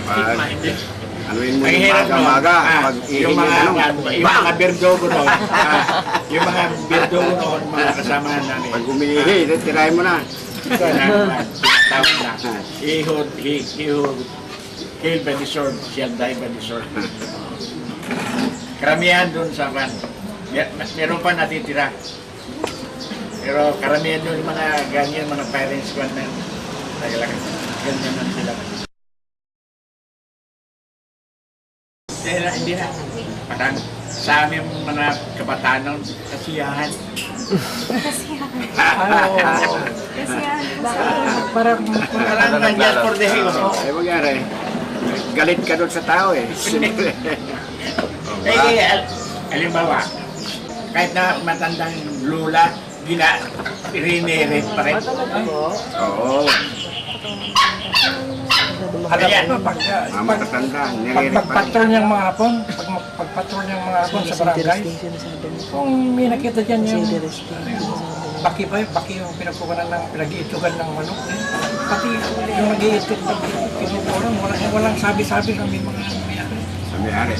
Anuin mo yung maga-maga. Yung mga birdogo noon, yung mga birdogo noon, mga kasama namin. Pag umiihi, tirahin mo na. Ito na, tawag na. He who killed by the sword, shall die by the sword. Karamihan doon sa van. Meron pa natitira. Pero karamihan doon yung mga ganyan, mga parents ko na ganyan na sila. Hindi na. Parang sa aming mga kabataan noon, kasiyahan. Parang nandiyan for the hell. Ay, magyari. Galit ka doon sa tao eh. Halimbawa, kahit na matandang lula, rinere pa rin. Oo. alam ko pag Matatanda, nire-repair. pagpatrol niyang mga hapon, pagpatrol niyang mga hapon sa barangay, kung may nakita dyan yung baki yung pinagkukunan ng pinag-iitugan ng manok, pati yung nag-iitug pinupunan, walang sabi-sabi ng may mga mayari. Sa may-ari.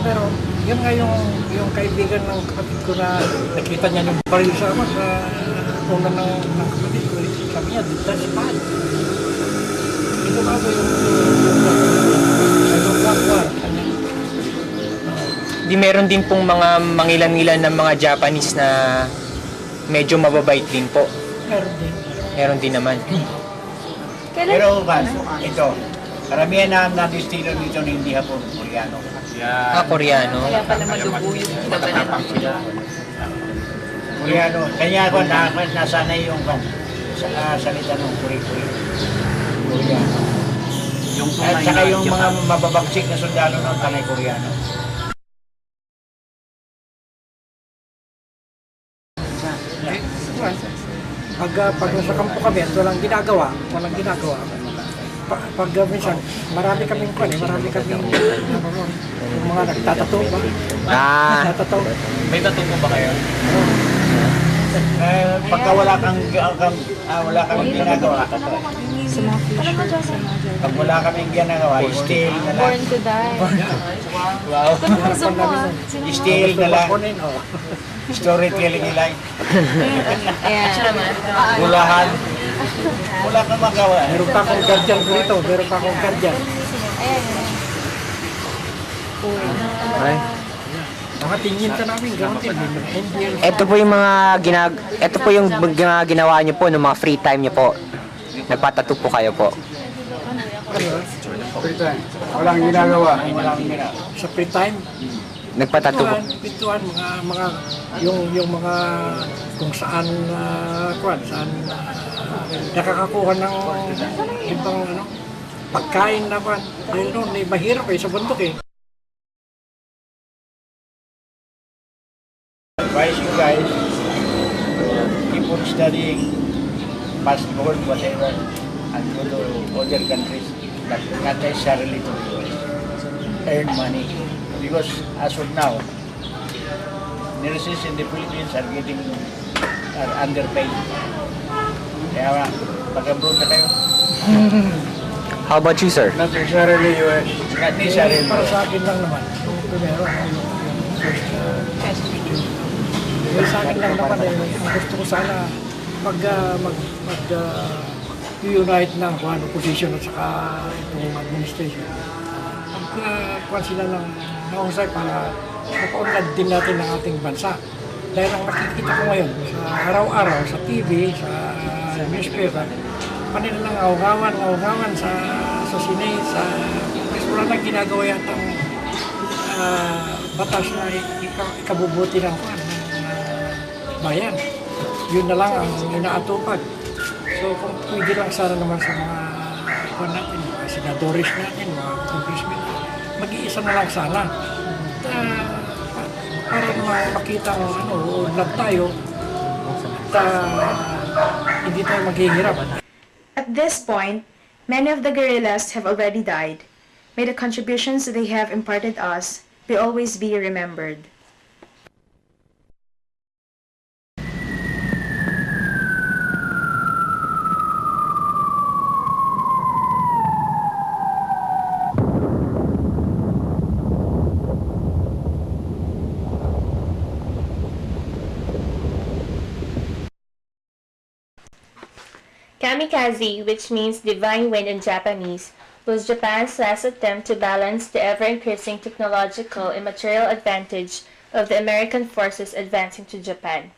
Pero yun nga yung kaibigan ng kapatid ko na nakita niya yung baril sa unan ng kapatid ko. Sabi niya, that's bad. Ito ba yung Di meron din pong mga mangilan-ngilan ng mga Japanese na medyo mababait din po. Meron din naman. Pero ito, karamihan na distino dito na hindi hapon, Koreano. Koreano. Kaya pala malubo yung Matatapang sila. Koreano. Kanya ako nasanay yung salita ng Koreano. At saka yung mga mababagsik na sundalo ng tanay Koreano. Pag nasa kampo kami at walang ginagawa. Pag minsan, marami kaming yung mga nagtatato ba? Nagtatato. May tattoo po ba kayo? Pagka wala kang ginagawa, pag wala kaming ginagawa, still na lang. Born to die. Wow. Gusto mo ah. Still na lang. Storytelling nila. Ayan. Bulahan. Wala kang magawa. Meron pa akong guardian ko dito. Ayan. Mga tingin ka namin, gawin. Ito po yung mga ginawa niyo po ng mga free time niyo po. Nagpatattoo po kayo po. Walang ginagawa. Sa free time, Nagpatattoo po. pintuan, yung mga kung saan nakakakuha ng ibang pagkain na kwan. Dahil noon, mahirap sa bundok eh. Advise you guys, keep on studying, pass board, whatever, and go to other countries, but not necessarily to earn money. Because as of now, nurses in the Philippines are underpaid. Kaya pag-abroad na kayo. How about you, sir? Not necessarily US. Not necessarily. Para sa akin lang naman. Primero, sa akin lang naman ang gusto ko sana unite ng opposition at saka itong administration. Magkuhan sila ng mahusay para mapaunlad din natin ng ating bansa. Dahil ang nakikita ko ngayon sa araw-araw, sa TV, sa newspaper, kanila lang awgawan sa sine, wala nang ginagawa yatang batas na ikabubuti ng bayan. Yun na lang ang inaatupag. So kung pwede lang sana naman sa mga senadores natin, mga congressmen, mag-iisa na lang sana. Para naman makita unlad tayo at hindi tayo maghihirap. At this point, many of the guerrillas have already died. May the contributions they have imparted us be always be remembered. Kamikaze, which means divine wind in Japanese, was Japan's last attempt to balance the ever-increasing technological and material advantage of the American forces advancing to Japan.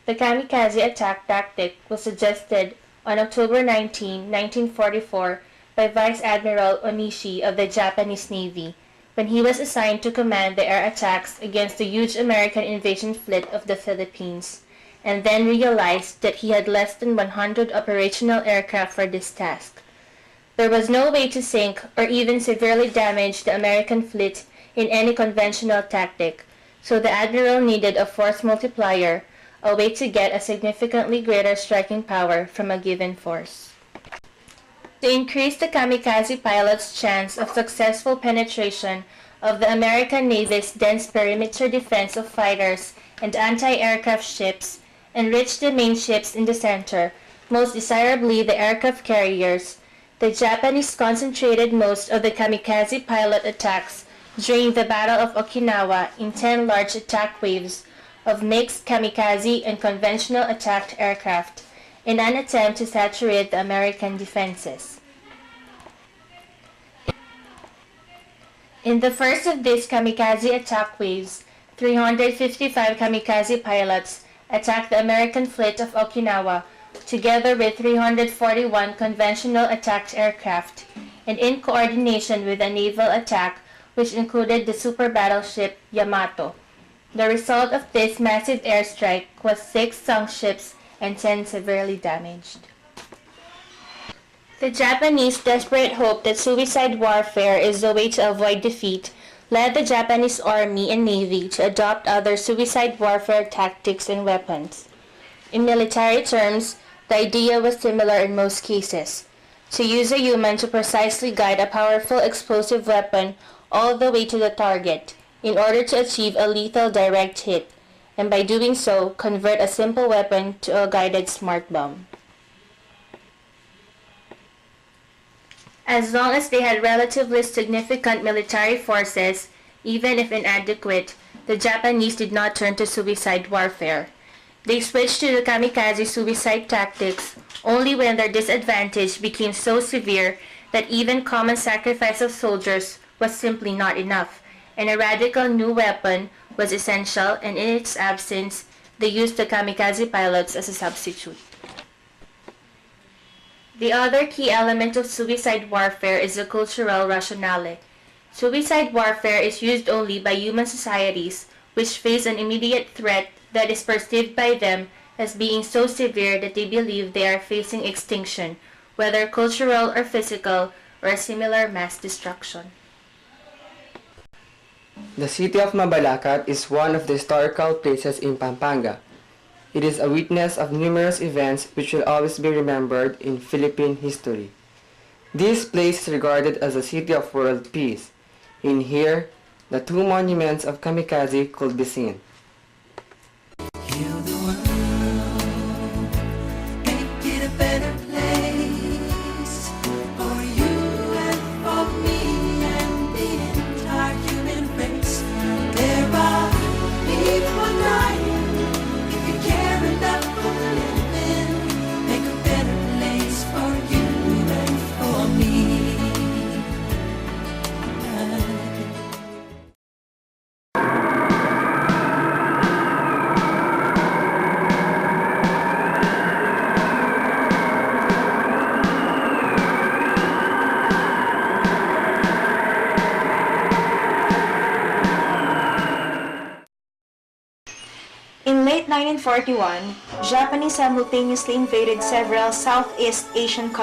The kamikaze attack tactic was suggested on October 19, 1944 by Vice Admiral Onishi of the Japanese Navy when he was assigned to command the air attacks against the huge American invasion fleet of the Philippines, and then realized that he had less than 100 operational aircraft for this task. There was no way to sink or even severely damage the American fleet in any conventional tactic, so the admiral needed a force multiplier, a way to get a significantly greater striking power from a given force. To increase the kamikaze pilot's chance of successful penetration of the American Navy's dense perimeter defense of fighters and anti-aircraft ships, enrich the main ships in the center, most desirably the aircraft carriers, the Japanese concentrated most of the kamikaze pilot attacks during the Battle of Okinawa in 10 large attack waves of mixed kamikaze and conventional attacked aircraft in an attempt to saturate the American defenses. In the first of these kamikaze attack waves, 355 kamikaze pilots attacked the American fleet of Okinawa together with 341 conventional attacked aircraft, and in coordination with a naval attack which included the super battleship Yamato. The result of this massive airstrike was 6 sunk ships and 10 severely damaged. The Japanese desperate hope that suicide warfare is the way to avoid defeat led the Japanese Army and Navy to adopt other suicide warfare tactics and weapons. In military terms, the idea was similar in most cases: to use a human to precisely guide a powerful explosive weapon all the way to the target in order to achieve a lethal direct hit, and by doing so, convert a simple weapon to a guided smart bomb. As long as they had relatively significant military forces, even if inadequate, the Japanese did not turn to suicide warfare. They switched to the kamikaze suicide tactics only when their disadvantage became so severe that even common sacrifice of soldiers was simply not enough, and a radical new weapon was essential, and in its absence, they used the kamikaze pilots as a substitute. The other key element of suicide warfare is the cultural rationale. Suicide warfare is used only by human societies which face an immediate threat that is perceived by them as being so severe that they believe they are facing extinction, whether cultural or physical, or a similar mass destruction. The city of Mabalacat is one of the historical places in Pampanga. It is a witness of numerous events which will always be remembered in Philippine history. This place is regarded as a city of world peace. In here, the 2 monuments of kamikaze could be seen. Heal the world, make it a better place for you and for me and the entire human race. There are people dying. If you care enough for living, make a better place for you and for me. In late 1941, Japanese simultaneously invaded several Southeast Asian countries